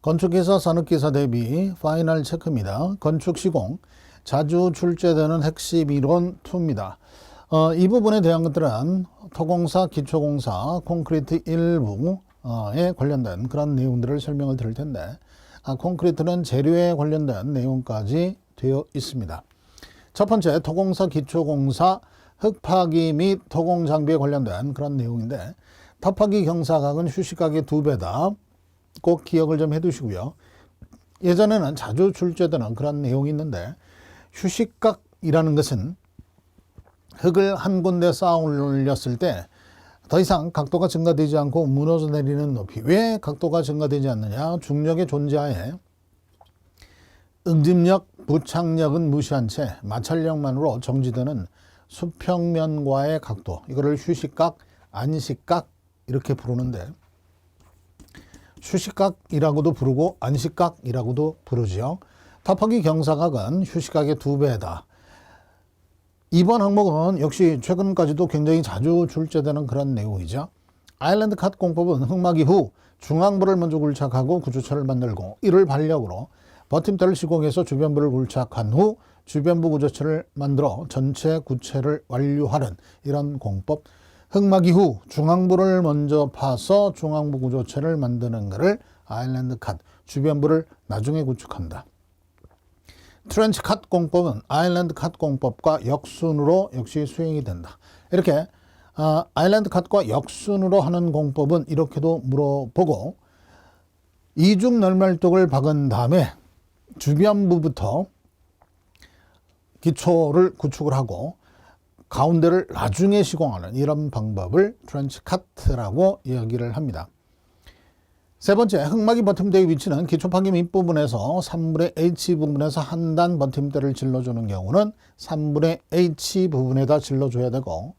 건축기사, 산업기사 대비 파이널 체크입니다. 건축시공, 자주 출제되는 핵심 이론 2입니다. 이 부분에 대한 것들은 토공사, 기초공사, 콘크리트 일부에 관련된 그런 내용들을 설명을 드릴 텐데, 콘크리트는 재료에 관련된 내용까지 되어 있습니다. 첫 번째, 토공사, 기초공사, 흙파기 및 토공장비에 관련된 그런 내용인데, 터파기 경사각은 휴식각의 2배다. 꼭 기억을 좀 해두시고요. 예전에는 자주 출제되는 그런 내용이 있는데, 휴식각이라는 것은 흙을 한 군데 쌓아 올렸을 때 더 이상 각도가 증가되지 않고 무너져 내리는 높이. 왜 각도가 증가되지 않느냐? 중력의 존재하에 응집력, 부착력은 무시한 채 마찰력만으로 정지되는 수평면과의 각도, 이거를 휴식각, 안식각 이렇게 부르는데, 휴식각이라고도 부르고 안식각이라고도 부르지요. 터파기 경사각은 휴식각의 2배다. 이번 항목은 역시 최근까지도 굉장히 자주 출제되는 그런 내용이죠. 아일랜드 컷 공법은 흙막이 후 중앙부를 먼저 굴착하고 구조체를 만들고, 이를 반력으로 버팀대를 시공해서 주변부를 굴착한 후 주변부 구조체를 만들어 전체 구체를 완료하는 이런 공법. 흙막이 후 중앙부를 먼저 파서 중앙부 구조체를 만드는 것을 아일랜드 컷, 주변부를 나중에 구축한다. 트렌치 컷 공법은 아일랜드 컷 공법과 역순으로 역시 수행이 된다. 이렇게 아일랜드 컷과 역순으로 하는 공법은 이렇게도 물어보고, 이중 널말뚝을 박은 다음에 주변부부터 기초를 구축을 하고 가운데를 나중에 시공하는 이런 방법을 트렌치 컷라고 이야기를 합니다. 세 번째, 흙막이 버팀대의 위치는 기초파기 밑부분에서 3분의 H 부분에서 한 단 버팀대를 질러주는 경우는 3분의 H 부분에다 질러줘야 되고,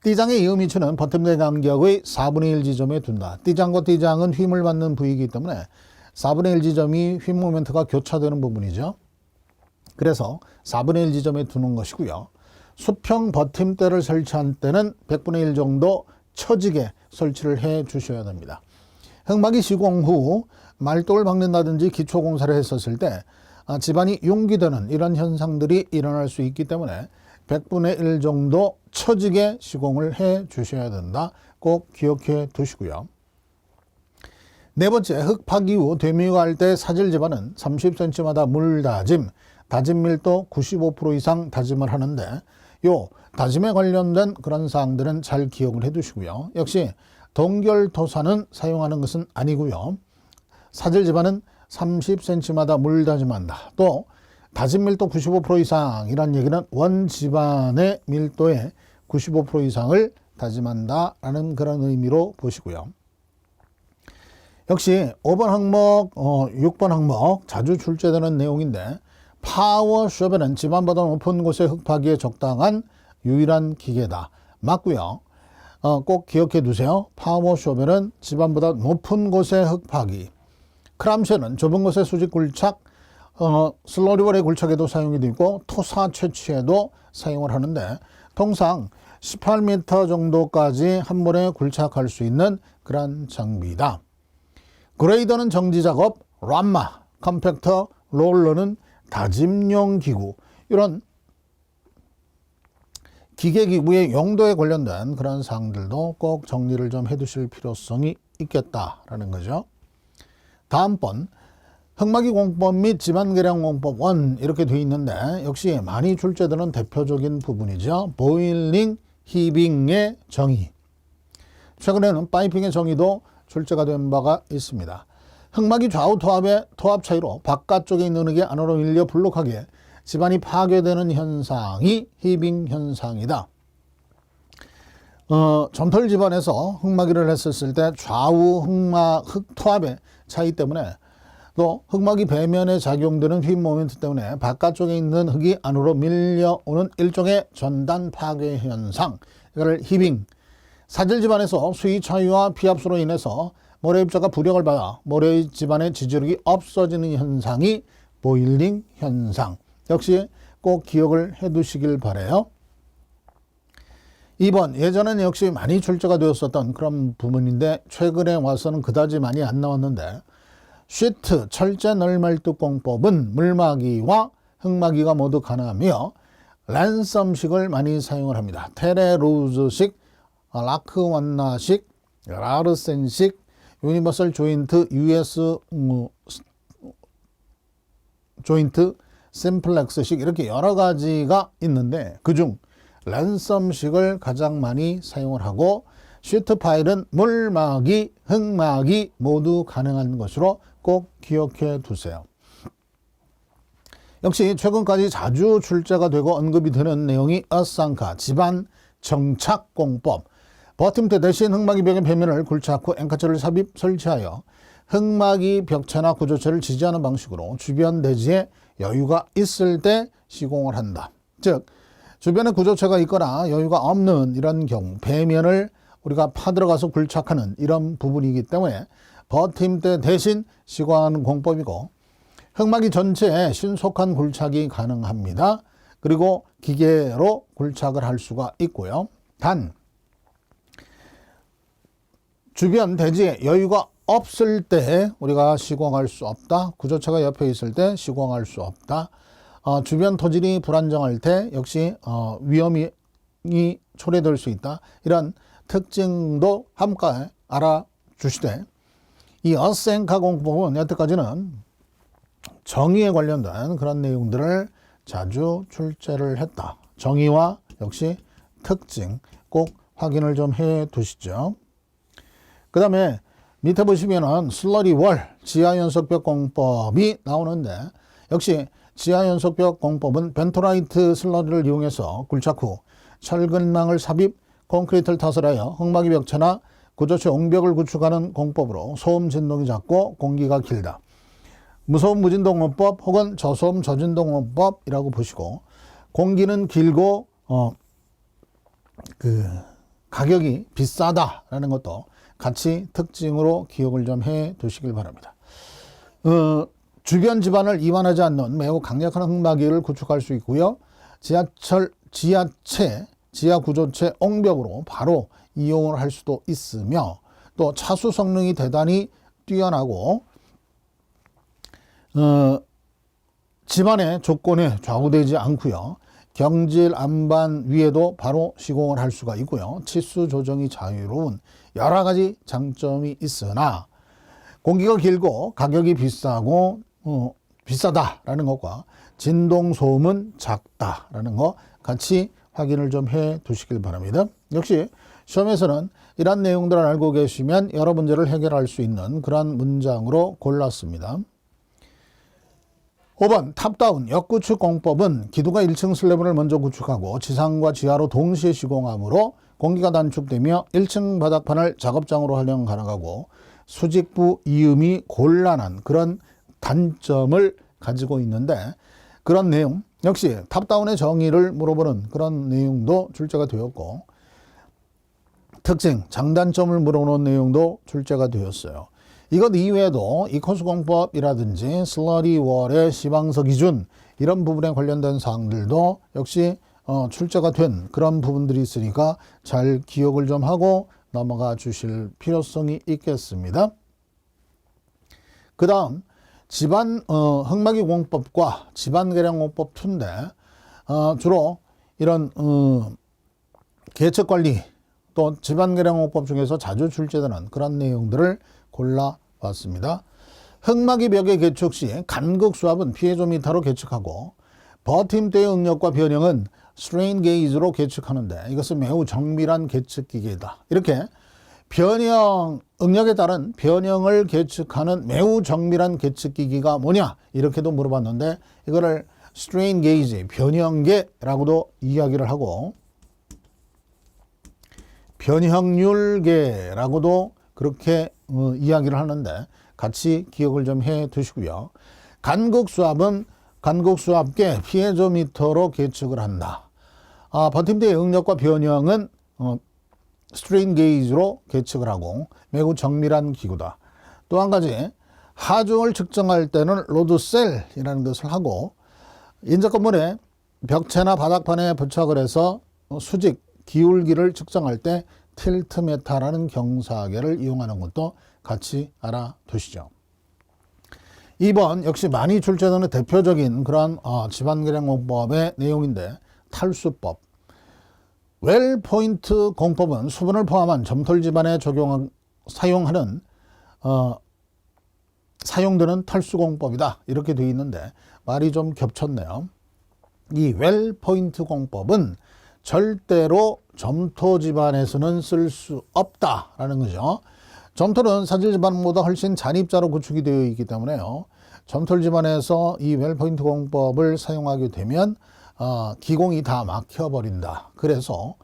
띠장의 이음 위치는 버팀대 간격의 4분의 1 지점에 둔다. 띠장과 띠장은 힘을 받는 부위이기 때문에 4분의 1 지점이 휘 모멘트가 교차되는 부분이죠. 그래서 4분의 1 지점에 두는 것이고요. 수평 버팀대를 설치한 때는 100분의 1 정도 처지게 설치를 해 주셔야 됩니다. 흙막이 시공 후 말뚝을 박는다든지 기초공사를 했었을 때 집안이 융기되는 이런 현상들이 일어날 수 있기 때문에 100분의 1 정도 처지게 시공을 해 주셔야 된다. 꼭 기억해 두시고요. 네 번째, 흙 파기 후 되미유할 때 사질 집안은 30cm마다 물 다짐, 다짐 밀도 95% 이상 다짐을 하는데, 요 다짐에 관련된 그런 사항들은 잘 기억을 해 두시고요. 역시 동결토사는 사용하는 것은 아니고요. 사질 집안은 30cm마다 물 다짐한다. 또 다짐 밀도 95% 이상이란 얘기는 원 집안의 밀도의 95% 이상을 다짐한다라는 그런 의미로 보시고요. 역시 5번 항목, 6번 항목 자주 출제되는 내용인데, 파워 쇼벨은 집안보다 높은 곳의 흙파기에 적당한 유일한 기계다. 맞고요. 꼭 기억해 두세요. 파워 쇼벨은 집안보다 높은 곳의 흙파기. 크람쉘은 좁은 곳의 수직 굴착, 슬러리볼의 굴착에도 사용이 되고 토사 채취에도 사용을 하는데, 통상 18m 정도까지 한 번에 굴착할 수 있는 그런 장비이다. 그레이더는 정지작업, 람마, 컴팩터, 롤러는 다짐용 기구, 이런 기계기구의 용도에 관련된 그런 사항들도 꼭 정리를 좀 해두실 필요성이 있겠다라는 거죠. 다음번, 흙막이 공법 및 집안계량 공법 1 이렇게 되어 있는데, 역시 많이 출제되는 대표적인 부분이죠. 보일링, 히빙의 정의. 최근에는 파이핑의 정의도 출제가 된 바가 있습니다. 흙막이 좌우 토합 차이로 바깥쪽에 있는 흙이 안으로 밀려 불룩하게 집안이 파괴되는 현상이 히빙 현상이다. 점털 집안에서 흙막이를 했었을 때 좌우 흙토합의 차이 때문에, 또 흙막이 배면에 작용되는 휘 모멘트 때문에 바깥쪽에 있는 흙이 안으로 밀려오는 일종의 전단 파괴 현상, 이거를 히빙. 사질 집안에서 수위 차이와 피압수로 인해서 모래 입자가 부력을 받아 모래 집안의 지지력이 없어지는 현상이 보일링 현상. 역시 꼭 기억을 해 두시길 바라요. 2번, 예전에는 역시 많이 출제가 되었었던 그런 부분인데 최근에 와서는 그다지 많이 안 나왔는데, 쉬트, 철제 널말뚝 공법은 물막이와 흙막이가 모두 가능하며 랜섬식을 많이 사용을 합니다. 테레로즈식, 라크완나식, 라르센식, 유니버설 조인트, US 조인트, 심플렉스식 이렇게 여러 가지가 있는데 그중 랜섬식을 가장 많이 사용을 하고 쉬트 파일은 물막이, 흙막이 모두 가능한 것으로 꼭 기억해 두세요. 역시 최근까지 자주 출제가 되고 언급이 되는 내용이 어상카, 집안 정착 공법. 버팀대 대신 흙막이 벽의 표면을 굴착 후 앵커처를 삽입 설치하여 흙막이 벽체나 구조체를 지지하는 방식으로 주변 대지에 여유가 있을 때 시공을 한다. 즉 주변에 구조체가 있거나 여유가 없는 이런 경우 배면을 우리가 파들어가서 굴착하는 이런 부분이기 때문에 버팀대 대신 시공하는 공법이고, 흙막이 전체에 신속한 굴착이 가능합니다. 그리고 기계로 굴착을 할 수가 있고요. 단 주변 대지에 여유가 없을 때 우리가 시공할 수 없다. 구조체가 옆에 있을 때 시공할 수 없다. 주변 토질이 불안정할 때 역시 위험이 초래될 수 있다. 이런 특징도 함께 알아주시되, 이 어센카 공법은 여태까지는 정의에 관련된 그런 내용들을 자주 출제를 했다. 정의와 역시 특징 꼭 확인을 좀 해 두시죠. 그 다음에 밑에 보시면은 슬러리 월, 지하연속벽 공법이 나오는데, 역시 지하연속벽 공법은 벤토라이트 슬러리를 이용해서 굴착 후 철근망을 삽입, 콘크리트를 타설하여 흙막이 벽체나 구조체 옹벽을 구축하는 공법으로 소음 진동이 작고 공기가 길다. 무소음 무진동호법 혹은 저소음 저진동호법이라고 보시고, 공기는 길고 가격이 비싸다라는 것도 같이 특징으로 기억을 좀 해 두시길 바랍니다. 주변 지반을 이완하지 않는 매우 강력한 흙막이를 구축할 수 있고요. 지하 구조체 옹벽으로 바로 이용을 할 수도 있으며, 또 차수 성능이 대단히 뛰어나고 집안의 조건에 좌우되지 않고요. 경질 안반 위에도 바로 시공을 할 수가 있고요. 치수 조정이 자유로운 여러 가지 장점이 있으나, 공기가 길고 가격이 비싸다라는 것과 진동 소음은 작다라는 거 같이 확인을 좀 해 두시길 바랍니다. 역시 시험에서는 이런 내용들을 알고 계시면 여러 문제를 해결할 수 있는 그러한 문장으로 골랐습니다. 5번 탑다운 역구축 공법은 기둥과 1층 슬래브를 먼저 구축하고 지상과 지하로 동시에 시공하므로 공기가 단축되며 1층 바닥판을 작업장으로 활용 가능하고 수직부 이음이 곤란한 그런 단점을 가지고 있는데, 그런 내용 역시 탑다운의 정의를 물어보는 그런 내용도 출제가 되었고, 특징, 장단점을 물어보는 내용도 출제가 되었어요. 이것 이외에도 이 코스 공법이라든지 슬러리 월의 시방서 기준 이런 부분에 관련된 사항들도 역시 출제가 된 그런 부분들이 있으니까 잘 기억을 좀 하고 넘어가 주실 필요성이 있겠습니다. 그 다음 집안 흙막이 공법과 집안 계량 공법 2인데 주로 이런 계측 관리 또 집안 계량 공법 중에서 자주 출제되는 그런 내용들을 골라봤습니다. 흙막이 벽의 개축 시 간극 수압은 피에조미터로 계측하고 버팀대의 응력과 변형은 스트레인 게이지로 계측하는데 이것은 매우 정밀한 계측 기계이다. 이렇게 변형, 응력에 따른 변형을 계측하는 매우 정밀한 계측 기기가 뭐냐 이렇게도 물어봤는데, 이거를 스트레인 게이지, 변형계라고도 이야기를 하고 변형률계라고도 그렇게 이야기를 하는데 같이 기억을 좀 해 두시고요. 간극수압은 간극수압계 피에조미터로 계측을 한다. 버팀대의 응력과 변형은 스트레인 게이지로 계측을 하고 매우 정밀한 기구다. 또 한 가지, 하중을 측정할 때는 로드셀이라는 것을 하고 인접 건물에 벽체나 바닥판에 부착을 해서 수직 기울기를 측정할 때 틸트메타라는 경사계를 이용하는 것도 같이 알아두시죠. 2번 역시 많이 출제되는 대표적인 그런 집안계량 공법의 내용인데 탈수법. 웰포인트 공법은 수분을 포함한 점털 집안에 사용되는 탈수 공법이다. 이렇게 되어 있는데 말이 좀 겹쳤네요. 이 웰포인트 공법은 절대로 점토 집안에서는 쓸 수 없다라는 거죠. 점털은 사질 집안보다 훨씬 잔입자로 구축이 되어 있기 때문에요. 점털 집안에서 이 웰포인트 공법을 사용하게 되면 기공이 다 막혀버린다. 그래서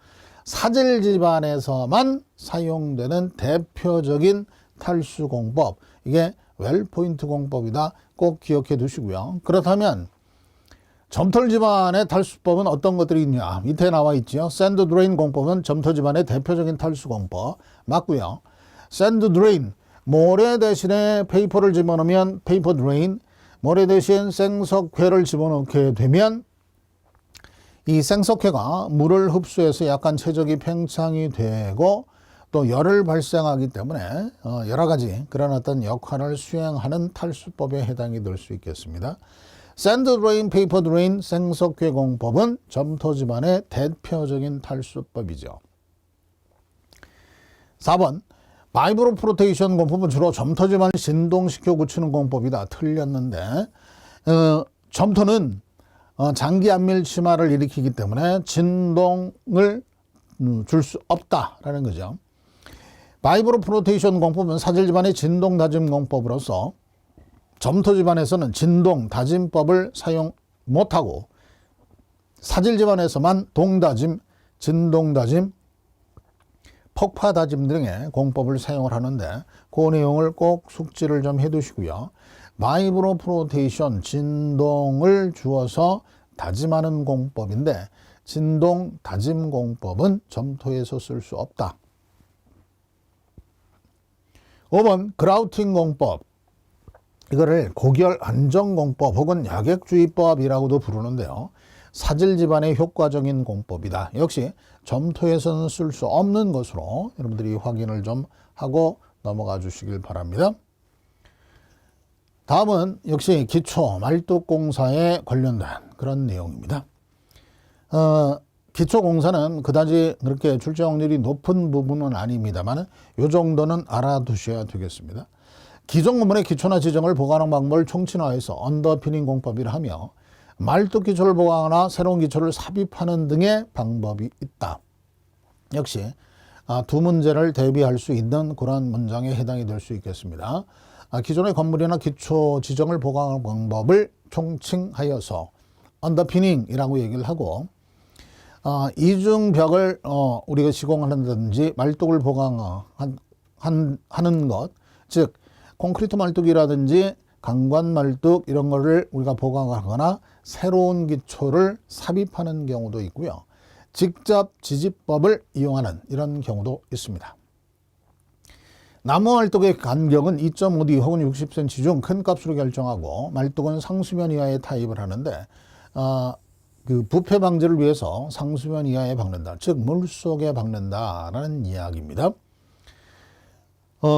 사질 집안에서만 사용되는 대표적인 탈수 공법, 이게 웰포인트 공법이다. 꼭 기억해 두시고요. 그렇다면 점털 집안의 탈수법은 어떤 것들이 있냐? 밑에 나와 있죠. 샌드 드레인 공법은 점토 집안의 대표적인 탈수 공법 맞고요. 샌드 드레인, 모래 대신에 페이퍼를 집어넣으면 페이퍼 드레인, 모래 대신 생석회를 집어넣게 되면 이 생석회가 물을 흡수해서 약간 최적이 팽창이 되고 또 열을 발생하기 때문에 여러 가지 그런 어떤 역할을 수행하는 탈수법에 해당이 될 수 있겠습니다. 샌드 드레인, 페이퍼 드레인, 생석회 공법은 점토 집안의 대표적인 탈수법이죠. 4번 바이브로 프로테이션 공법은 주로 점토 집안을 진동시켜 굳히는 공법이다. 틀렸는데 점토는 장기 안밀 치마를 일으키기 때문에 진동을 줄 수 없다라는 거죠. 바이브로 프로테이션 공법은 사질 집안의 진동 다짐 공법으로서 점토 집안에서는 진동 다짐법을 사용 못하고 사질 집안에서만 동다짐, 진동 다짐, 폭파 다짐 등의 공법을 사용을 하는데 그 내용을 꼭 숙지를 좀 해두시고요. 바이브로 프로테이션, 진동을 주어서 다짐하는 공법인데 진동 다짐 공법은 점토에서 쓸 수 없다. 5번 그라우팅 공법, 이거를 고결 안정 공법 혹은 약액주의법이라고도 부르는데요. 사질 집안의 효과적인 공법이다. 역시 점토에서는 쓸 수 없는 것으로 여러분들이 확인을 좀 하고 넘어가 주시길 바랍니다. 다음은 역시 기초 말뚝공사에 관련된 그런 내용입니다. 기초공사는 그다지 그렇게 출제 확률이 높은 부분은 아닙니다만 이 정도는 알아두셔야 되겠습니다. 기존 구문의 기초나 지정을 보강하는 방법을 총칭화해서 언더피닝 공법이라 하며 말뚝 기초를 보강하거나 새로운 기초를 삽입하는 등의 방법이 있다. 역시 두 문제를 대비할 수 있는 그런 문장에 해당이 될 수 있겠습니다. 기존의 건물이나 기초 지정을 보강하는 방법을 총칭하여서 언더피닝이라고 얘기를 하고 이중벽을 우리가 시공한다든지 말뚝을 보강하는 것, 즉 콘크리트 말뚝이라든지 강관 말뚝 이런 거를 우리가 보강하거나 새로운 기초를 삽입하는 경우도 있고요. 직접 지지법을 이용하는 이런 경우도 있습니다. 나무 말뚝의 간격은 2.5D 혹은 60cm 중 큰 값으로 결정하고 말뚝은 상수면 이하에 타입을 하는데 그 부패 방지를 위해서 상수면 이하에 박는다. 즉 물속에 박는다라는 이야기입니다.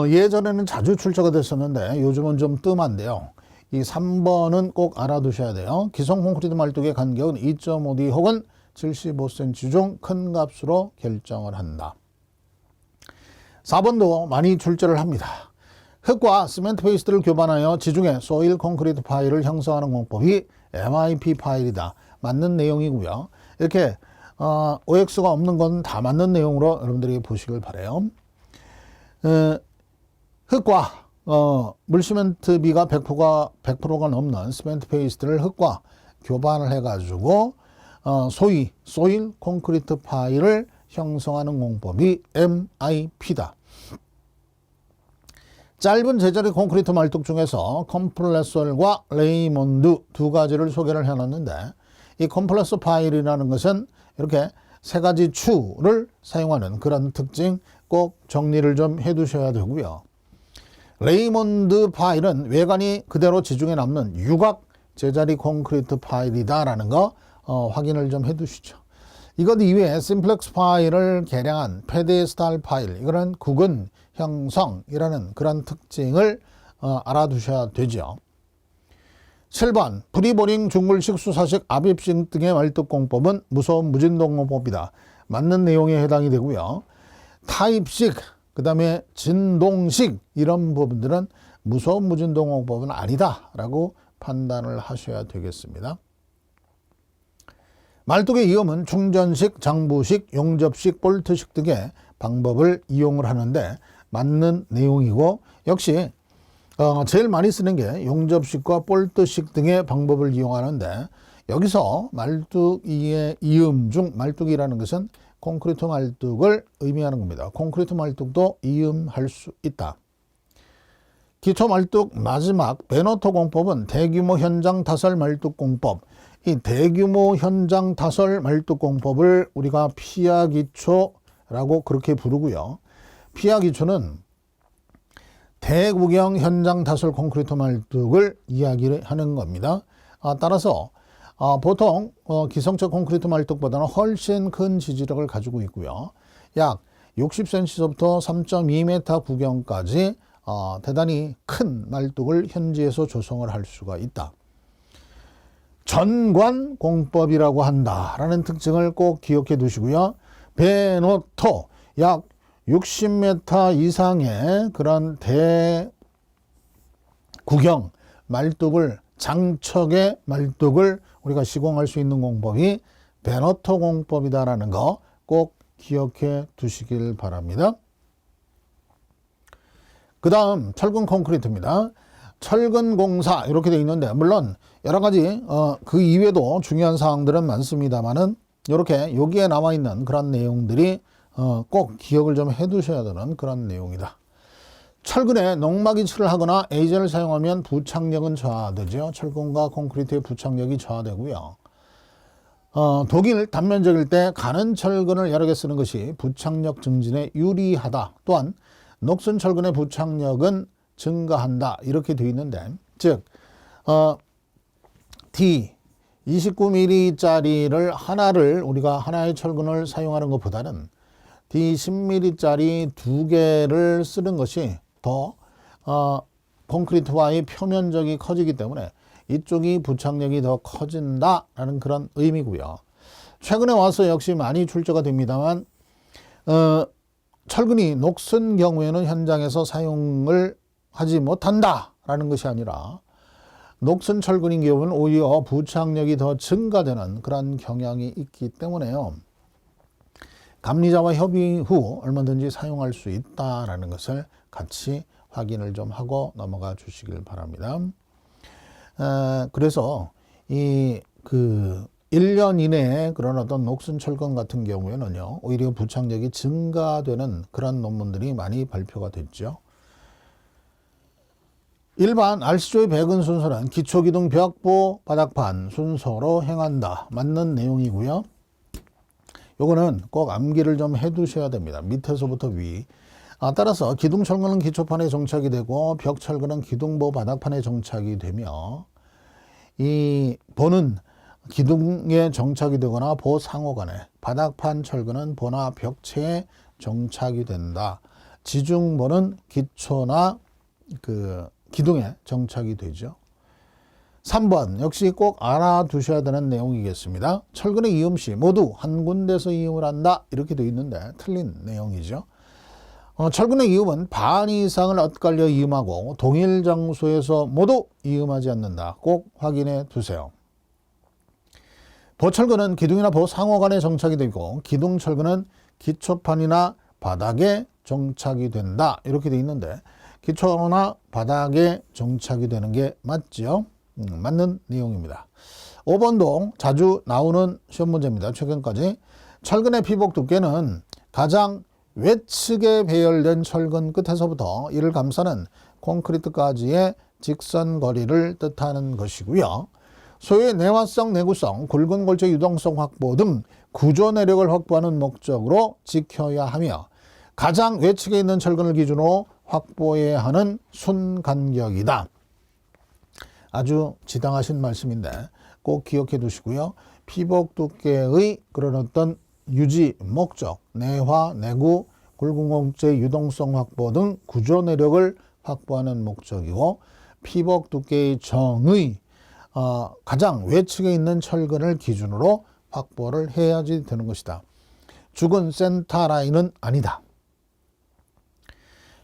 예전에는 자주 출제가 됐었는데 요즘은 좀 뜸한데요. 이 3번은 꼭 알아두셔야 돼요. 기성 콘크리트 말뚝의 간격은 2.5D 혹은 75cm 중 큰 값으로 결정을 한다. 4번도 많이 출제를 합니다. 흙과 시멘트 페이스트를 교반하여 지중해 소일 콘크리트 파일을 형성하는 공법이 MIP 파일이다. 맞는 내용이고요. 이렇게 OX가 없는 건 다 맞는 내용으로 여러분들이 보시길 바라요. 흙과 물시멘트 비가 100%가 넘는 시멘트 페이스트를 흙과 교반을 해가지고 소위 소일 콘크리트 파일을 형성하는 공법이 MIP다. 짧은 제자리 콘크리트 말뚝 중에서 컴프레설과 레이몬드 두 가지를 소개를 해놨는데 이 컴프레서 파일이라는 것은 이렇게 세 가지 추를 사용하는 그런 특징 꼭 정리를 좀 해두셔야 되고요. 레이몬드 파일은 외관이 그대로 지중해 남는 유각 제자리 콘크리트 파일이다라는 거 확인을 좀 해두시죠. 이것 이외에 심플렉스 파일을 개량한 페데스탈 파일, 이거는 구근 형성이라는 그런 특징을 알아두셔야 되죠. 7번 프리보링 중굴식 수사식 압입식 등의 말뚝공법은 무소음 무진동공법이다. 맞는 내용에 해당이 되고요. 타입식, 그 다음에 진동식 이런 부분들은 무소음 무진동공법은 아니다 라고 판단을 하셔야 되겠습니다. 말뚝의 이음은 충전식, 장부식, 용접식, 볼트식 등의 방법을 이용을 하는데 맞는 내용이고, 역시 제일 많이 쓰는 게 용접식과 볼트식 등의 방법을 이용하는데, 여기서 말뚝의 이음 중 말뚝이라는 것은 콘크리트 말뚝을 의미하는 겁니다. 콘크리트 말뚝도 이음할 수 있다. 기초 말뚝 마지막 베너토 공법은 대규모 현장 타설 말뚝 공법. 이 대규모 현장 타설 말뚝 공법을 우리가 피아 기초라고 그렇게 부르고요. 피아 기초는 대구경 현장 타설 콘크리트 말뚝을 이야기를 하는 겁니다. 따라서 보통 기성적 콘크리트 말뚝보다는 훨씬 큰 지지력을 가지고 있고요. 약 60cm부터 3.2m 구경까지 대단히 큰 말뚝을 현지에서 조성을 할 수가 있다. 전관 공법이라고 한다라는 특징을 꼭 기억해 두시고요. 베노토 약 60m 이상의 그런 대구경 말뚝을, 장척의 말뚝을 우리가 시공할 수 있는 공법이 베노토 공법이다라는 거 꼭 기억해 두시길 바랍니다. 그 다음 철근 콘크리트입니다. 철근 공사 이렇게 되어 있는데, 물론 여러 가지 그 이외에도 중요한 사항들은 많습니다만은 이렇게 여기에 나와 있는 그런 내용들이 꼭 기억을 좀 해 두셔야 되는 그런 내용이다. 철근에 농막이칠을 하거나 에이젠을 사용하면 부착력은 저하되죠. 철근과 콘크리트의 부착력이 저하되고요. 독일 단면적일 때 가는 철근을 여러 개 쓰는 것이 부착력 증진에 유리하다. 또한 녹슨 철근의 부착력은 증가한다. 이렇게 되어 있는데, 즉 D 29mm짜리를 하나를 우리가 하나의 철근을 사용하는 것보다는 D 10mm짜리 두 개를 쓰는 것이 더 콘크리트와의 표면적이 커지기 때문에 이쪽이 부착력이 더 커진다라는 그런 의미고요. 최근에 와서 역시 많이 출제가 됩니다만 철근이 녹슨 경우에는 현장에서 사용을 하지 못한다라는 것이 아니라 녹슨 철근인 경우는 오히려 부착력이 더 증가되는 그런 경향이 있기 때문에요. 감리자와 협의 후 얼마든지 사용할 수 있다라는 것을 같이 확인을 좀 하고 넘어가 주시길 바랍니다. 그래서 1년 이내에 그런 어떤 녹슨 철근 같은 경우에는요, 오히려 부착력이 증가되는 그런 논문들이 많이 발표가 됐죠. 일반 RC조의 배근 순서는 기초기둥 벽보 바닥판 순서로 행한다. 맞는 내용이고요. 요거는 꼭 암기를 좀 해 두셔야 됩니다. 밑에서부터 위. 따라서 기둥철근은 기초판에 정착이 되고 벽철근은 기둥보 바닥판에 정착이 되며, 이 보는 기둥에 정착이 되거나 보 상호간에, 바닥판 철근은 보나 벽체에 정착이 된다. 지중보는 기초나 기둥에 정착이 되죠. 3번 역시 꼭 알아두셔야 되는 내용이겠습니다. 철근의 이음 시 모두 한 군데서 이음을 한다. 이렇게 되어 있는데 틀린 내용이죠. 철근의 이음은 반 이상을 엇갈려 이음하고 동일 장소에서 모두 이음하지 않는다. 꼭 확인해 두세요. 보철근은 기둥이나 보 상호간에 정착이 되고 기둥철근은 기초판이나 바닥에 정착이 된다. 이렇게 되어 있는데 기초나 바닥에 정착이 되는 게 맞죠? 맞는 내용입니다. 5번도 자주 나오는 시험 문제입니다. 최근까지. 철근의 피복 두께는 가장 외측에 배열된 철근 끝에서부터 이를 감싸는 콘크리트까지의 직선 거리를 뜻하는 것이고요. 소유의 내화성, 내구성, 굵은 골재 유동성 확보 등 구조 내력을 확보하는 목적으로 지켜야 하며 가장 외측에 있는 철근을 기준으로 확보해야 하는 순간격이다. 아주 지당하신 말씀인데 꼭 기억해 두시고요. 피복 두께의 그런 어떤 유지 목적, 내화, 내구, 굴곡공제 유동성 확보 등 구조 내력을 확보하는 목적이고, 피복 두께의 정의 가장 외측에 있는 철근을 기준으로 확보를 해야지 되는 것이다. 죽은 센터라인은 아니다.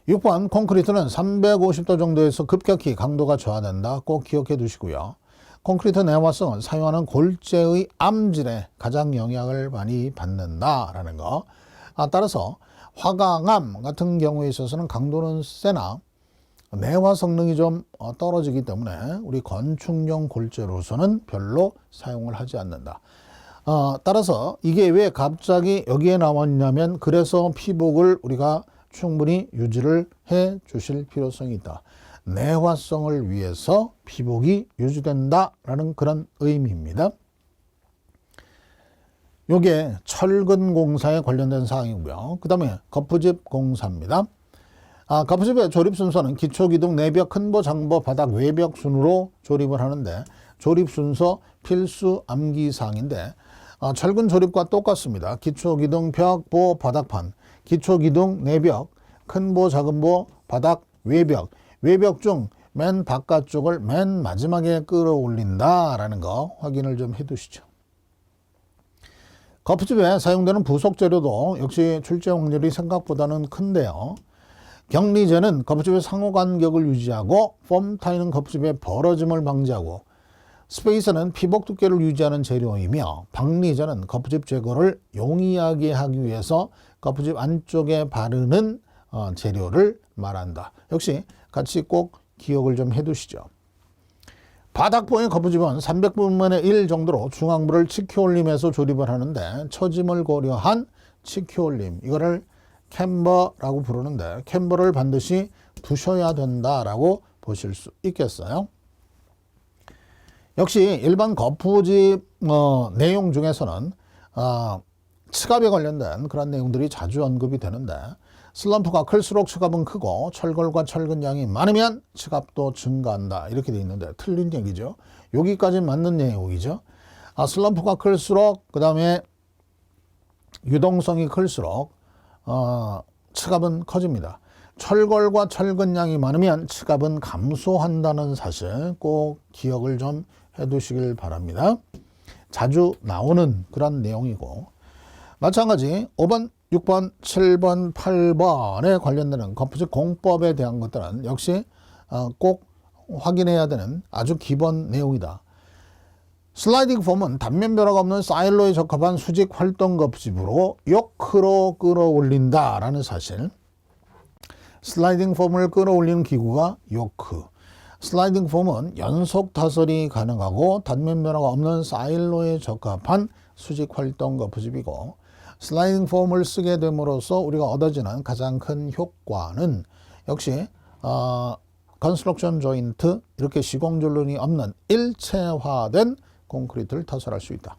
6번 콘크리트는 350도 정도에서 급격히 강도가 저하된다. 꼭 기억해 두시고요. 콘크리트 내화성은 사용하는 골재의 암질에 가장 영향을 많이 받는다라는 거. 따라서 화강암 같은 경우에 있어서는 강도는 세나 내화 성능이 좀 떨어지기 때문에 우리 건축용 골재로서는 별로 사용을 하지 않는다. 따라서 이게 왜 갑자기 여기에 나왔냐면, 그래서 피복을 우리가 충분히 유지를 해 주실 필요성이 있다. 내화성을 위해서 피복이 유지된다라는 그런 의미입니다. 요게 철근 공사에 관련된 사항이고요. 그 다음에 거푸집 공사입니다. 거푸집의 조립 순서는 기초기둥, 내벽, 큰보, 장보, 바닥, 외벽 순으로 조립을 하는데, 조립 순서 필수 암기사항인데, 철근 조립과 똑같습니다. 기초기둥, 벽, 보, 바닥판, 기초기둥, 내벽, 큰보, 작은보, 바닥, 외벽, 외벽 중 맨 바깥쪽을 맨 마지막에 끌어올린다라는 거 확인을 좀 해두시죠. 거푸집에 사용되는 부속 재료도 역시 출제 확률이 생각보다는 큰데요. 경리재는 거푸집의 상호 간격을 유지하고, 폼 타일은 거푸집의 벌어짐을 방지하고, 스페이서는 피복 두께를 유지하는 재료이며, 박리재는 거푸집 제거를 용이하게 하기 위해서 거푸집 안쪽에 바르는 재료를 말한다. 역시 같이 꼭 기억을 좀 해두시죠. 바닥보의 거푸집은 300분의 1 정도로 중앙부를 치켜올림해서 조립을 하는데, 처짐을 고려한 치켜올림, 이거를 캠버라고 부르는데, 캠버를 반드시 두셔야 된다라고 보실 수 있겠어요. 역시 일반 거푸집 내용 중에서는 측압에 관련된 그런 내용들이 자주 언급이 되는데, 슬럼프가 클수록 측압은 크고 철골과 철근량이 많으면 측압도 증가한다, 이렇게 되어 있는데 틀린 얘기죠. 여기까지 맞는 내용이죠. 슬럼프가 클수록, 그 다음에 유동성이 클수록 측압은 커집니다. 철골과 철근량이 많으면 측압은 감소한다는 사실 꼭 기억을 좀 해두시길 바랍니다. 자주 나오는 그런 내용이고, 마찬가지 5번, 6번, 7번, 8번에 관련되는 거푸집 공법에 대한 것들은 역시 꼭 확인해야 되는 아주 기본 내용이다. 슬라이딩 폼은 단면 벼락 없는 사일로에 적합한 수직 활동 거푸집으로 요크로 끌어올린다라는 사실. 슬라이딩 폼을 끌어올리는 기구가 요크. 슬라이딩 폼은 연속 타설이 가능하고 단면 변화가 없는 사일로에 적합한 수직 활동 거푸집이고, 슬라이딩 폼을 쓰게 됨으로써 우리가 얻어지는 가장 큰 효과는 역시 컨스트럭션 조인트, 이렇게 시공존론이 없는 일체화된 콘크리트를 타설할 수 있다.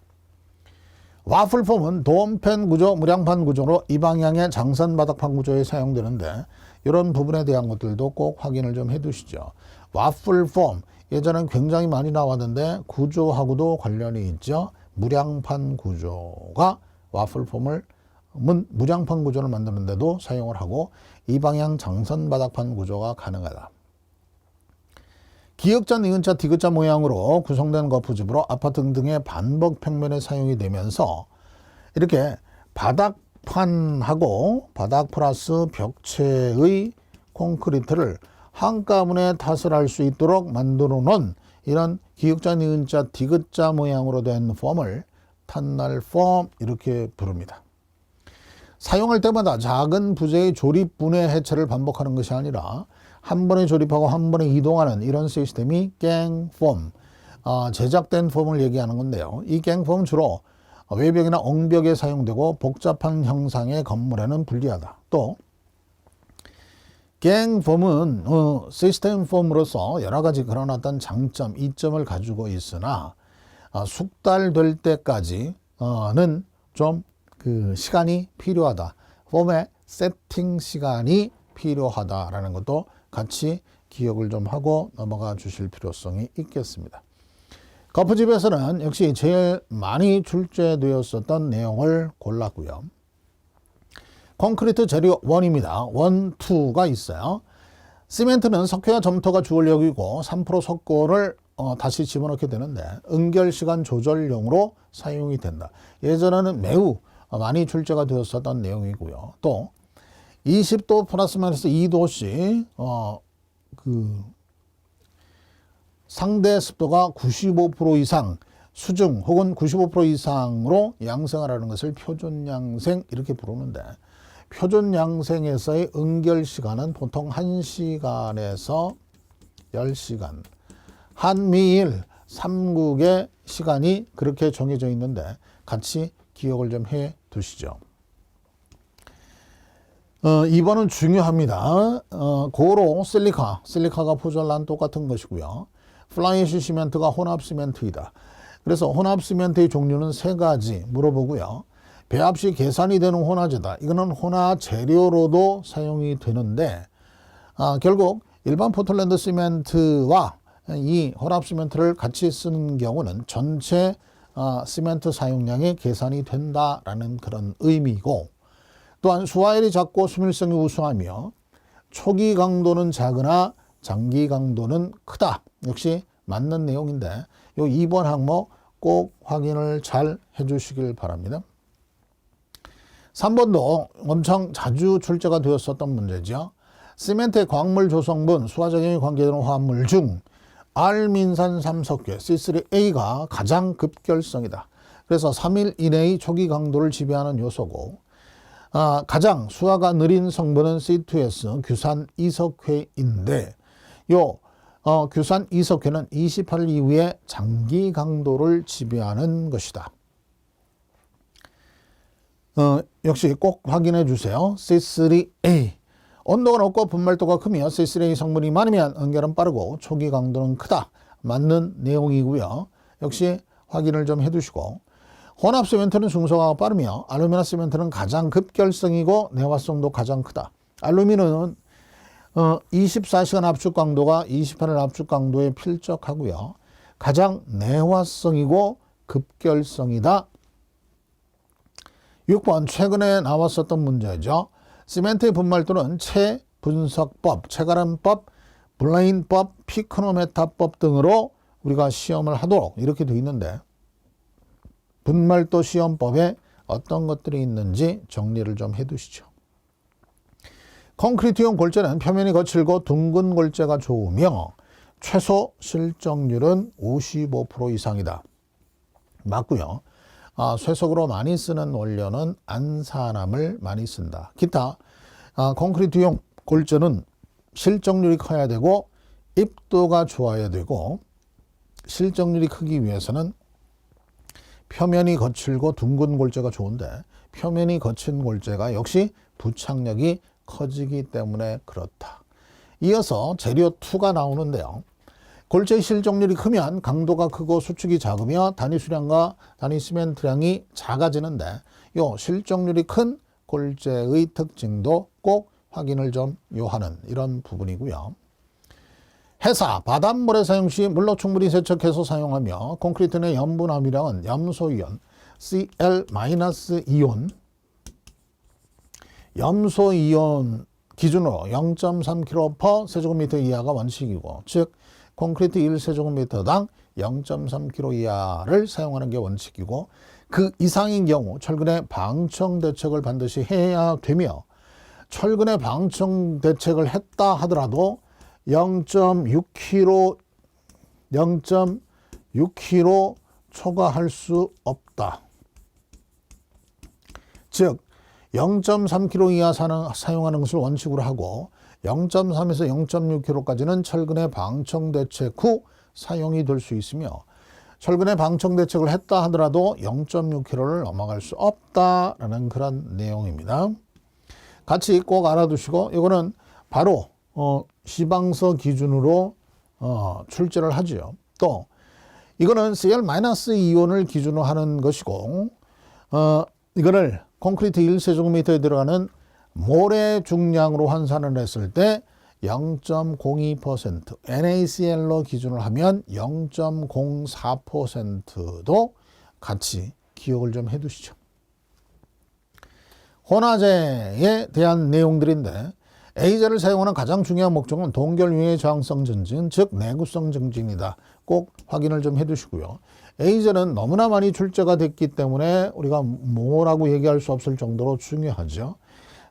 와플 폼은 도움팬 구조, 무량판 구조로 이 방향의 장선 바닥판 구조에 사용되는데, 이런 부분에 대한 것들도 꼭 확인을 좀 해두시죠. 와플 폼, 예전엔 굉장히 많이 나왔는데 구조하고도 관련이 있죠. 무량판 구조가 와플 폼을 무량판 구조를 만드는데도 사용을 하고, 이 방향 장선 바닥판 구조가 가능하다. 기역자, 니은자, 디귿자 모양으로 구성된 거푸집으로 아파트 등의 반복 평면에 사용이 되면서, 이렇게 바닥판하고 바닥 플러스 벽체의 콘크리트를 한가문에 타설할 수 있도록 만들어 놓은 이런 기역자, 니은자, 디귿자 모양으로 된 폼을 탄날 폼, 이렇게 부릅니다. 사용할 때마다 작은 부재의 조립 분해 해체를 반복하는 것이 아니라 한 번에 조립하고 한 번에 이동하는 이런 시스템이 갱폼, 제작된 폼을 얘기하는 건데요. 이 갱폼 주로 외벽이나 엉벽에 사용되고 복잡한 형상의 건물에는 불리하다. 또 갱폼은 시스템 폼으로서 여러 가지 그런 어떤 장점, 이점을 가지고 있으나 숙달될 때까지는 좀 그 시간이 필요하다. 폼의 세팅 시간이 필요하다라는 것도 같이 기억을 좀 하고 넘어가 주실 필요성이 있겠습니다. 거푸집에서는 역시 제일 많이 출제되었었던 내용을 골랐고요. 콘크리트 재료 1입니다. 1, 2가 있어요. 시멘트는 석회와 점토가 주원력이고 3% 석고를 다시 집어넣게 되는데 응결시간 조절용으로 사용이 된다. 예전에는 매우 많이 출제가 되었었던 내용이고요. 또 20도 플러스 마이너스 2도씩 상대 습도가 95% 이상 수중 혹은 95% 이상으로 양생하라는 것을 표준 양생 이렇게 부르는데, 표준 양생에서의 응결 시간은 보통 1시간에서 10시간, 한미일 3국의 시간이 그렇게 정해져 있는데 같이 기억을 좀 해 두시죠. 2번은 중요합니다. 고로 실리카가 포졸란 똑같은 것이고요. 플라이애쉬 시멘트가 혼합 시멘트이다. 그래서 혼합 시멘트의 종류는 3가지 물어보고요. 배합 시 계산이 되는 혼화제다. 이거는 혼화 재료로도 사용이 되는데 결국 일반 포틀랜드 시멘트와 이 혼합 시멘트를 같이 쓰는 경우는 전체 시멘트 사용량이 계산이 된다라는 그런 의미고, 또한 수화율이 작고 수밀성이 우수하며 초기 강도는 작으나 장기 강도는 크다. 역시 맞는 내용인데 요 2번 항목 꼭 확인을 잘 해주시길 바랍니다. 3번도 엄청 자주 출제가 되었었던 문제죠. 시멘트의 광물 조성분, 수화작용에 관계되는 화합물 중 알민산 3석회 C3A가 가장 급결성이다. 그래서 3일 이내의 초기 강도를 지배하는 요소고, 가장 수화가 느린 성분은 C2S 규산 2석회인데 요 규산 2석회는 28일 이후에 장기 강도를 지배하는 것이다. 역시 꼭 확인해 주세요. C3A 온도가 높고 분말도가 크며 C3A 성분이 많으면 응결은 빠르고 초기 강도는 크다. 맞는 내용이고요. 역시 확인을 좀 해두시고, 혼합 시멘트는 중소화가 빠르며 알루미늄 시멘트는 가장 급결성이고 내화성도 가장 크다. 알루미늄은 24시간 압축 강도가 28일 압축 강도에 필적하고요. 가장 내화성이고 급결성이다. 6번 최근에 나왔었던 문제죠. 시멘트의 분말도는 체분석법, 체가름법, 블레인법, 피크노메타법 등으로 우리가 시험을 하도록 이렇게 되어 있는데, 분말도 시험법에 어떤 것들이 있는지 정리를 좀 해두시죠. 콘크리트용 골재는 표면이 거칠고 둥근 골재가 좋으며 최소 실적률은 55% 이상이다. 맞고요. 쇠석으로 많이 쓰는 원료는 안산암을 많이 쓴다. 기타 콘크리트용 골재는 실적률이 커야 되고 입도가 좋아야 되고, 실적률이 크기 위해서는 표면이 거칠고 둥근 골재가 좋은데 표면이 거친 골재가 역시 부착력이 커지기 때문에 그렇다. 이어서 재료 2가 나오는데요. 골재의 실적률이 크면 강도가 크고 수축이 작으며 단위 수량과 단위 시멘트량이 작아지는데 요 실적률이 큰 골재의 특징도 꼭 확인을 좀 요하는 이런 부분이고요. 해사, 바닷물의 사용 시 물로 충분히 세척해서 사용하며 콘크리트 내 염분 함유량은 염소이온, Cl-이온, 염소이온 기준으로 0.3kg 세제곱미터 이하가 원칙이고, 즉 콘크리트 1세제곱미터당 0.3kg 이하를 사용하는 게 원칙이고, 그 이상인 경우 철근의 방청 대책을 반드시 해야 되며, 철근의 방청 대책을 했다 하더라도 0.6kg 초과할 수 없다. 즉 0.3kg 이하 사용하는 것을 원칙으로 하고 0.3에서 0.6kg까지는 철근의 방청 대책 후 사용이 될 수 있으며, 철근의 방청 대책을 했다 하더라도 0.6kg를 넘어갈 수 없다라는 그런 내용입니다. 같이 꼭 알아두시고, 이거는 바로 시방서 기준으로 출제를 하죠. 또 이거는 Cl-이온을 기준으로 하는 것이고, 이거를 콘크리트 1세제곱미터에 들어가는 모래 중량으로 환산을 했을 때 0.02%, NaCl로 기준을 하면 0.04%도 같이 기억을 좀 해두시죠. 혼화제에 대한 내용들인데 A제를 사용하는 가장 중요한 목적은 동결유해 저항성 증진, 즉 내구성 증진이다. 꼭 확인을 좀 해두시고요. A제는 너무나 많이 출제가 됐기 때문에 우리가 뭐라고 얘기할 수 없을 정도로 중요하죠.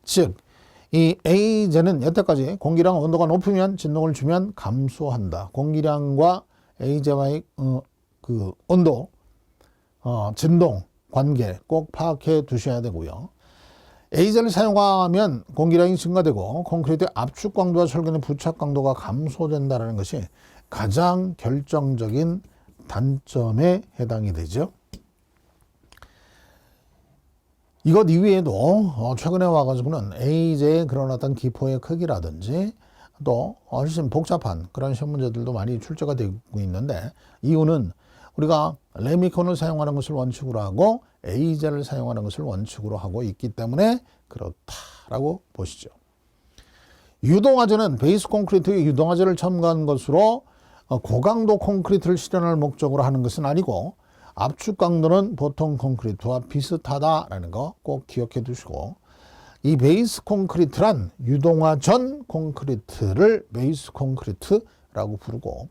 즉 이 A제는 여태까지 공기량 온도가 높으면 진동을 주면 감소한다. 공기량과 A제와의 그 온도, 진동 관계 꼭 파악해 두셔야 되고요. A제를 사용하면 공기량이 증가되고 콘크리트의 압축 강도와 철근의 부착 강도가 감소된다는 것이 가장 결정적인 단점에 해당이 되죠. 이것 이외에도 최근에 와가지고는 A제의 그런 어떤 기포의 크기라든지 또 훨씬 복잡한 그런 시험 문제들도 많이 출제가 되고 있는데 이유는 우리가 레미콘을 사용하는 것을 원칙으로 하고 A제를 사용하는 것을 원칙으로 하고 있기 때문에 그렇다라고 보시죠. 유동화제는 베이스 콘크리트의 유동화제를 첨가한 것으로 고강도 콘크리트를 실현할 목적으로 하는 것은 아니고 압축 강도는 보통 콘크리트와 비슷하다라는 거 꼭 기억해 두시고 이 베이스 콘크리트란 유동화 전 콘크리트를 베이스 콘크리트라고 부르고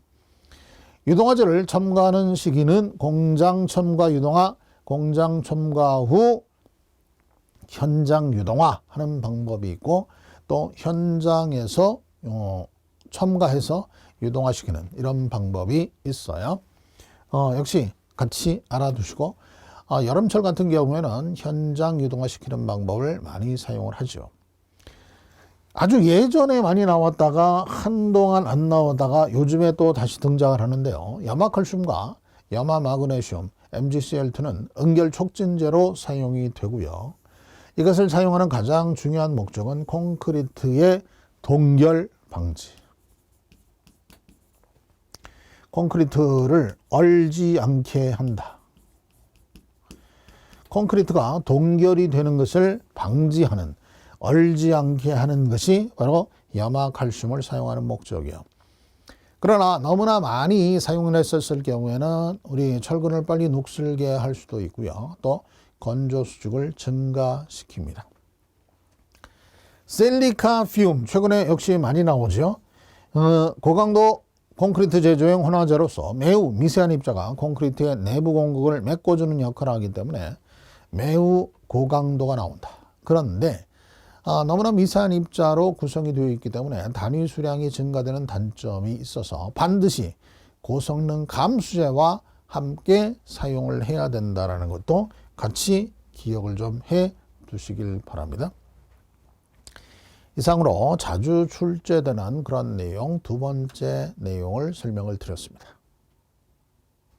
유동화제를 첨가하는 시기는 공장 첨가 유동화, 공장 첨가 후 현장 유동화 하는 방법이 있고 또 현장에서 첨가해서 유동화시키는 이런 방법이 있어요. 역시 같이 알아두시고 여름철 같은 경우에는 현장 유동화시키는 방법을 많이 사용을 하죠. 아주 예전에 많이 나왔다가 한동안 안 나오다가 요즘에 또 다시 등장을 하는데요. 염화칼슘과 염화마그네슘, MgCl2는 응결 촉진제로 사용이 되고요. 이것을 사용하는 가장 중요한 목적은 콘크리트의 동결 방지. 콘크리트를 얼지 않게 한다. 콘크리트가 동결이 되는 것을 방지하는, 얼지 않게 하는 것이 바로 염화칼슘을 사용하는 목적이에요. 그러나 너무나 많이 사용을 했었을 경우에는 우리 철근을 빨리 녹슬게 할 수도 있고요. 또 건조 수축을 증가시킵니다. 실리카 퓨움, 최근에 역시 많이 나오죠. 고강도 콘크리트 제조용 혼화제로서 매우 미세한 입자가 콘크리트의 내부 공극을 메꿔주는 역할을 하기 때문에 매우 고강도가 나온다. 그런데 너무나 미세한 입자로 구성이 되어 있기 때문에 단위 수량이 증가되는 단점이 있어서 반드시 고성능 감수제와 함께 사용을 해야 된다는 것도 같이 기억을 좀 해 두시길 바랍니다. 이상으로 자주 출제되는 그런 내용 두 번째 내용을 설명을 드렸습니다.